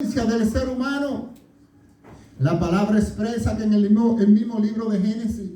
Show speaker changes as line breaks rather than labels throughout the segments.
del ser humano. La palabra expresa que en el mismo libro de Génesis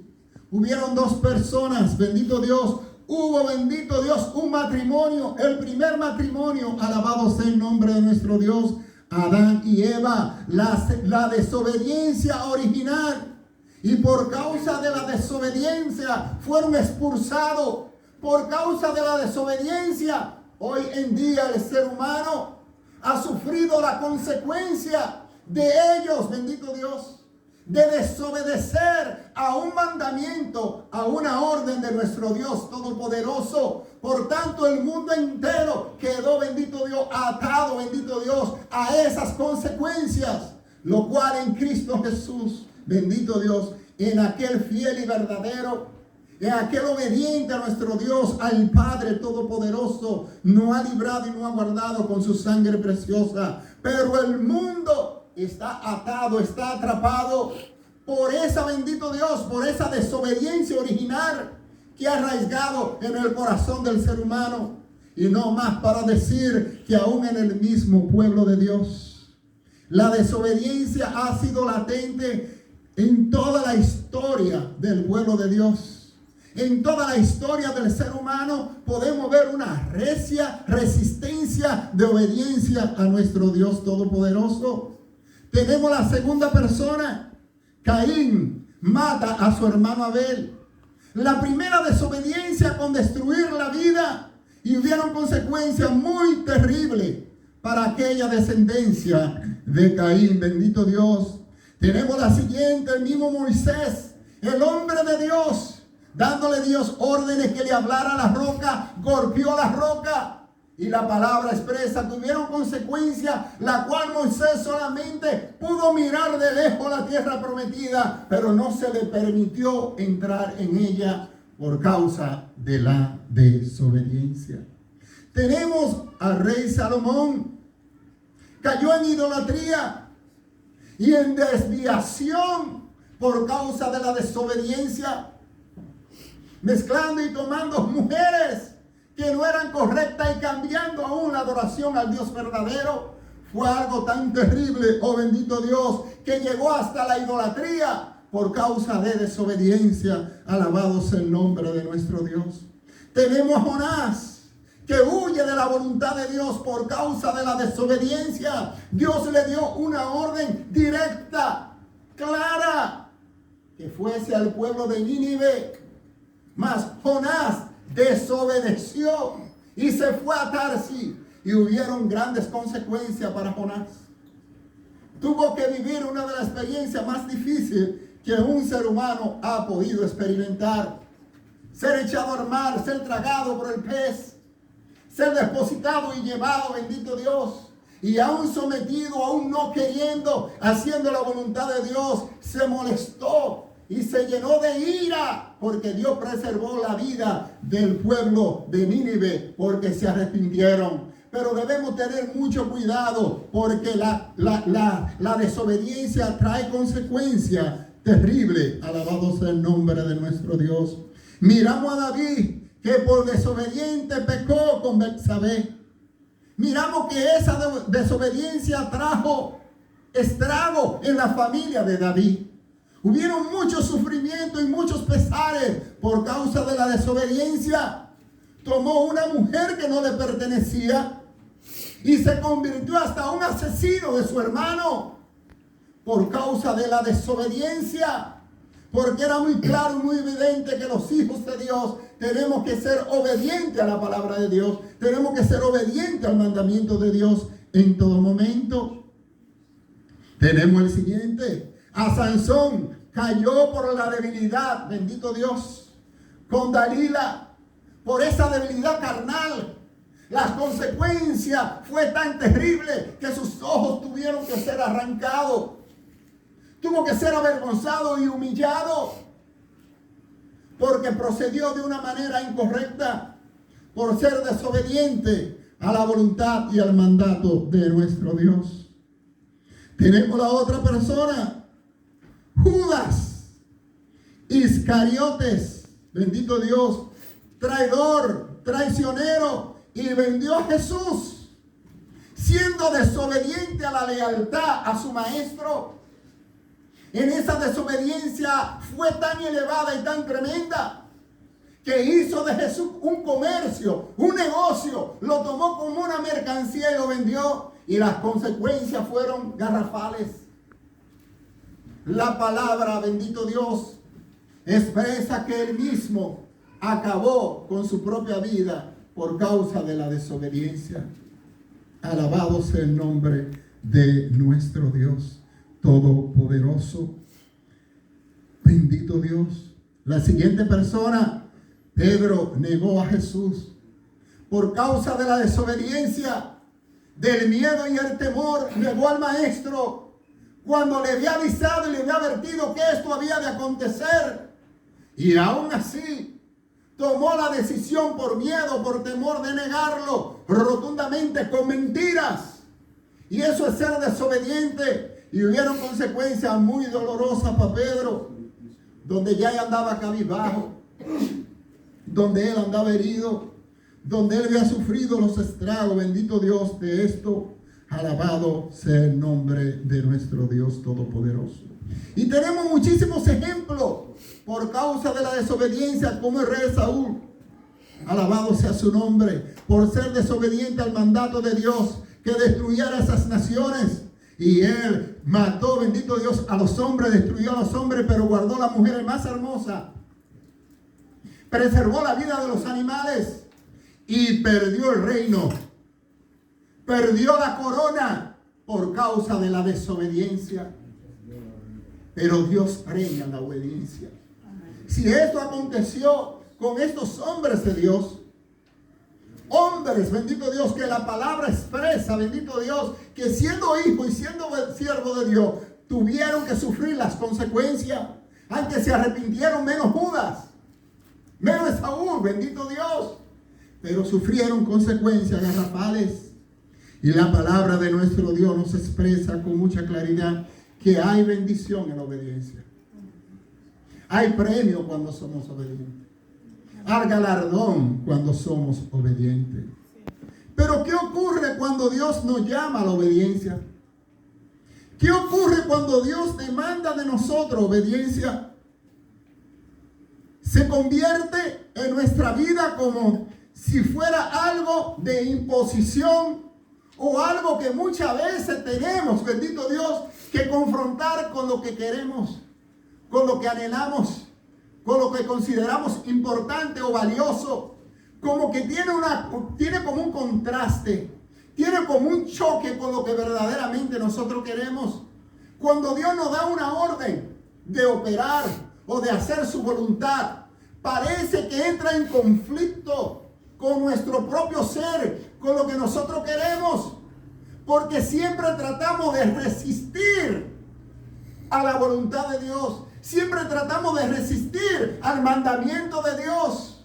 hubieron dos personas, bendito Dios, hubo, bendito Dios, un matrimonio, el primer matrimonio, alabado sea el nombre de nuestro Dios, Adán y Eva, la desobediencia original. Y por causa de la desobediencia fueron expulsados. Por causa de la desobediencia, hoy en día el ser humano ha sufrido la consecuencia de ellos, bendito Dios, de desobedecer a un mandamiento, a una orden de nuestro Dios Todopoderoso. Por tanto, el mundo entero quedó, bendito Dios, atado, bendito Dios, a esas consecuencias. Lo cual en Cristo Jesús, bendito Dios, en aquel fiel y verdadero, en aquel obediente a nuestro Dios, al Padre Todopoderoso, nos ha librado y nos ha guardado con su sangre preciosa. Pero el mundo está atado, está atrapado por esa, bendito Dios, por esa desobediencia original que ha arraigado en el corazón del ser humano. Y no más para decir que aún en el mismo pueblo de Dios, la desobediencia ha sido latente en toda la historia del pueblo de Dios. En toda la historia del ser humano podemos ver una recia resistencia de obediencia a nuestro Dios Todopoderoso. Tenemos la segunda persona. Caín mata a su hermano Abel. La primera desobediencia con destruir la vida, y hubieron consecuencias muy terribles para aquella descendencia de Caín, bendito Dios. Tenemos la siguiente, el mismo Moisés, el hombre de Dios, dándole Dios órdenes que le hablara a la roca, golpeó la roca. Y la palabra expresa que hubieron consecuencias, la cual Moisés solamente pudo mirar de lejos la tierra prometida, pero no se le permitió entrar en ella por causa de la desobediencia. Tenemos al rey Salomón, cayó en idolatría y en desviación por causa de la desobediencia, mezclando y tomando mujeres que no eran correctas y cambiando aún la adoración al Dios verdadero. Fue algo tan terrible, oh bendito Dios, que llegó hasta la idolatría por causa de desobediencia. Alabado sea el nombre de nuestro Dios. Tenemos a Jonás, que huye de la voluntad de Dios por causa de la desobediencia. Dios le dio una orden directa, clara, que fuese al pueblo de Nínive. Mas Jonás desobedeció y se fue a Tarsis, y hubieron grandes consecuencias para Jonás. Tuvo que vivir una de las experiencias más difíciles que un ser humano ha podido experimentar. Ser echado al mar, ser tragado por el pez, ser depositado y llevado, bendito Dios, y aún sometido, aún no queriendo, haciendo la voluntad de Dios, se molestó y se llenó de ira porque Dios preservó la vida del pueblo de Nínive porque se arrepintieron. Pero debemos tener mucho cuidado porque la desobediencia trae consecuencias terribles. Alabado sea el nombre de nuestro Dios. Miramos a David, que por desobediente pecó con Betsabé. Miramos que esa desobediencia trajo estrago en la familia de David. Hubieron muchos sufrimientos y muchos pesares por causa de la desobediencia. Tomó una mujer que no le pertenecía y se convirtió hasta un asesino de su hermano por causa de la desobediencia. Porque era muy claro y muy evidente que los hijos de Dios tenemos que ser obedientes a la palabra de Dios. Tenemos que ser obedientes al mandamiento de Dios en todo momento. Tenemos el siguiente. A Sansón, cayó por la debilidad, bendito Dios, con Dalila, por esa debilidad carnal. Las consecuencias fue tan terrible que sus ojos tuvieron que ser arrancados. Tuvo que ser avergonzado y humillado porque procedió de una manera incorrecta por ser desobediente a la voluntad y al mandato de nuestro Dios. Tenemos la otra persona, Judas Iscariotes, bendito Dios, traidor, traicionero, y vendió a Jesús siendo desobediente a la lealtad a su maestro. En esa desobediencia fue tan elevada y tan tremenda que hizo de Jesús un comercio, un negocio, lo tomó como una mercancía y lo vendió, y las consecuencias fueron garrafales. La palabra, bendito Dios, expresa que él mismo acabó con su propia vida por causa de la desobediencia. Alabado sea el nombre de nuestro Dios Todopoderoso. Bendito Dios. La siguiente persona, Pedro, negó a Jesús por causa de la desobediencia, del miedo y el temor. Negó al maestro cuando le había avisado y le había advertido que esto había de acontecer, y aún así tomó la decisión por miedo, por temor, de negarlo rotundamente con mentiras. Y eso es ser desobediente. Y hubieron consecuencias muy dolorosas para Pedro, donde ya andaba cabizbajo, donde él andaba herido, donde él había sufrido los estragos. Bendito Dios de esto. Alabado sea el nombre de nuestro Dios Todopoderoso. Y tenemos muchísimos ejemplos por causa de la desobediencia, como el rey Saúl. Alabado sea su nombre, por ser desobediente al mandato de Dios que destruyera esas naciones. Y él mató, bendito Dios, a los hombres, destruyó a los hombres, pero guardó a la mujer más hermosa. Preservó la vida de los animales y perdió el reino. Perdió la corona por causa de la desobediencia. Pero Dios premia la obediencia. Si esto aconteció con estos hombres de Dios, hombres, bendito Dios, que la palabra expresa, bendito Dios, que siendo hijo y siendo siervo de Dios, tuvieron que sufrir las consecuencias, aunque se arrepintieron, menos Judas, menos Saúl, bendito Dios, pero sufrieron consecuencias garrafales. Y la palabra de nuestro Dios nos expresa con mucha claridad que hay bendición en la obediencia. Hay premio cuando somos obedientes. Hay galardón cuando somos obedientes. Pero ¿qué ocurre cuando Dios nos llama a la obediencia? ¿Qué ocurre cuando Dios demanda de nosotros obediencia? Se convierte en nuestra vida como si fuera algo de imposición, o algo que muchas veces tenemos, bendito Dios, que confrontar con lo que queremos, con lo que anhelamos, con lo que consideramos importante o valioso. Como que tiene como un contraste, tiene como un choque con lo que verdaderamente nosotros queremos. Cuando Dios nos da una orden de operar o de hacer su voluntad, parece que entra en conflicto con nuestro propio ser, con lo que nosotros queremos, porque siempre tratamos de resistir a la voluntad de Dios, siempre tratamos de resistir al mandamiento de Dios,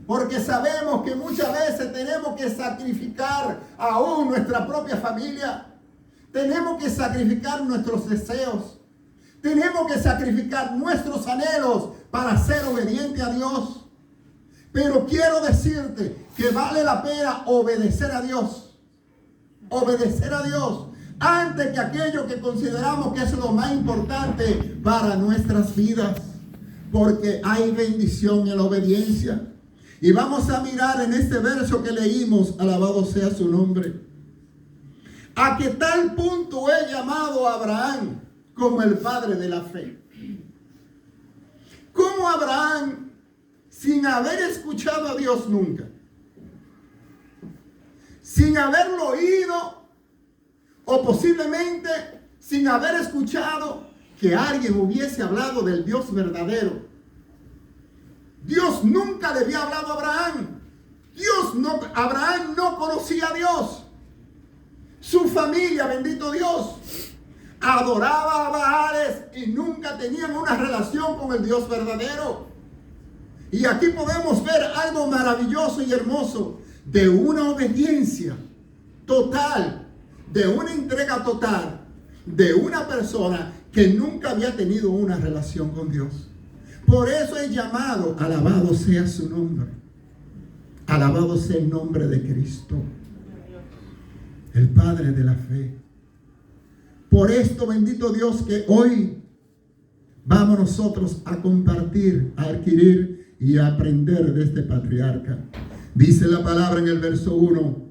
porque sabemos que muchas veces tenemos que sacrificar aún nuestra propia familia, tenemos que sacrificar nuestros deseos, tenemos que sacrificar nuestros anhelos para ser obediente a Dios. Pero quiero decirte que vale la pena obedecer a Dios. Obedecer a Dios antes que aquello que consideramos que es lo más importante para nuestras vidas. Porque hay bendición en la obediencia. Y vamos a mirar en este verso que leímos, alabado sea su nombre. A que tal punto he llamado a Abraham como el padre de la fe. ¿Cómo Abraham, sin haber escuchado a Dios nunca, sin haberlo oído, o posiblemente sin haber escuchado que alguien hubiese hablado del Dios verdadero? Dios nunca le había hablado a Abraham. Abraham no conocía a Dios. Su familia, bendito Dios, adoraba a Baales y nunca tenían una relación con el Dios verdadero. Y aquí podemos ver algo maravilloso y hermoso de una obediencia total, de una entrega total, de una persona que nunca había tenido una relación con Dios. Por eso es llamado, alabado sea su nombre, alabado sea el nombre de Cristo. el padre de la fe. Por esto, bendito Dios, que hoy vamos nosotros a compartir, a adquirir y a aprender de este patriarca. Dice la palabra en el verso 1,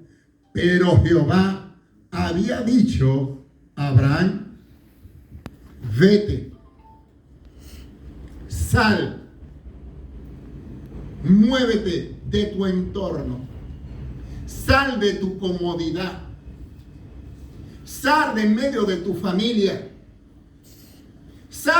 pero Jehová había dicho a Abraham, vete, sal, muévete de tu entorno, sal de tu comodidad, sal de en medio de tu familia, sal